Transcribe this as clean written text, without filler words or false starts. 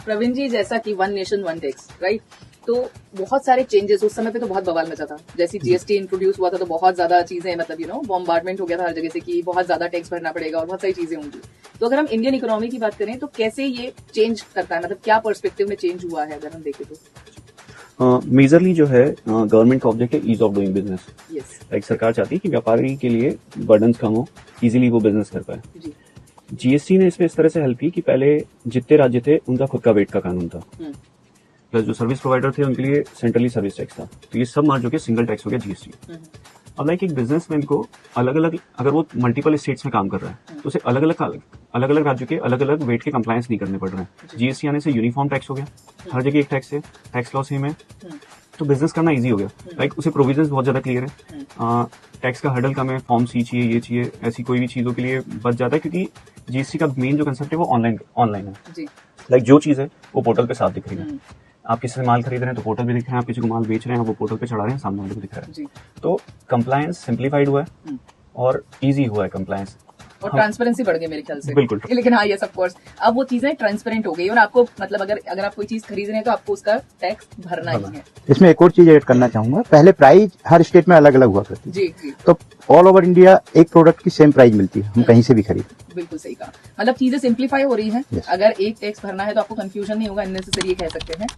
प्रवीण जी, जैसा कि one nation one tax, right, तो बहुत सारे चेंजेस उस समय पे तो बहुत बवाल मचा था। जैसे जीएसटी इंट्रोड्यूस हुआ था तो बहुत ज्यादा चीजें, मतलब बॉम्बार्डमेंट हो गया था हर जगह से कि बहुत ज्यादा टैक्स भरना पड़ेगा और बहुत सारी चीजें होंगी। तो अगर हम इंडियन इकोनॉमी की बात करें तो कैसे ये चेंज करता है, मतलब क्या पर्सपेक्टिव में चेंज हुआ है अगर हम देखें तो? मेजरली जो है गवर्नमेंट का ऑब्जेक्ट है ease of doing business. Like सरकार चाहती है कि व्यापारी के लिए बर्डन्स कम हो, इजीली वो बिजनेस कर पाए। जीएसटी ने इसमें इस तरह से हेल्प की कि पहले जितने राज्य थे उनका खुद का वेट का कानून था, प्लस जो सर्विस प्रोवाइडर थे उनके लिए सेंट्रली सर्विस टैक्स था। तो ये सब मर्ज होकर सिंगल टैक्स हो गया जीएसटी। अब लाइक एक बिजनेसमैन को अलग अलग, अगर वो मल्टीपल स्टेट्स में काम कर रहा है तो उसे अलग अलग राज्यों के अलग अलग वेट के कंप्लायंस नहीं करने पड़ रहे हैं। जीएसटी आने से यूनिफॉर्म टैक्स हो गया, हर जगह एक टैक्स है, टैक्स लॉ सेम है, तो बिजनेस करना इजी हो गया। लाइक उसे प्रोविजंस बहुत ज्यादा क्लियर है, टैक्स का हर्डल कम है, फॉर्म सी चाहिए, ये चाहिए, ऐसी कोई भी चीजों के लिए बच जाता है, क्योंकि जीएसटी का मेन जो कंसेप्ट है वो ऑनलाइन है। लाइक जो चीज है वो पोर्टल पे साफ दिख रही है। आप किसी से माल खरीद रहे हैं तो पोर्टल पे दिख रहे हैं, आप किसी को माल बेच रहे हैं वो पोर्टल पे चढ़ा रहे हैं, सामने वाले को दिख रहा है। तो कंप्लायंस सिंप्लीफाइड हुआ है और इजी हुआ है कंप्लायंस, और ट्रांसपेरेंसी बढ़ गई मेरे ख्याल से। बिल्कुल। लेकिन हाँ, ये सब कोर्स अब वो चीजें ट्रांसपेरेंट हो गई और आपको, मतलब अगर आप कोई चीज खरीद रहे हैं तो आपको उसका टैक्स भरना ही है। इसमें एक और चीज ऐड करना चाहूंगा, पहले प्राइस हर स्टेट में अलग अलग हुआ करती जी। तो ऑल ओवर इंडिया एक प्रोडक्ट की सेम प्राइस मिलती है, हम कहीं से भी खरीद। बिल्कुल सही कहा, मतलब चीजें सिंप्लीफाई हो रही हैं। अगर एक टैक्स भरना है तो आपको कंफ्यूजन नहीं होगा, अननेसेसरी कह सकते हैं।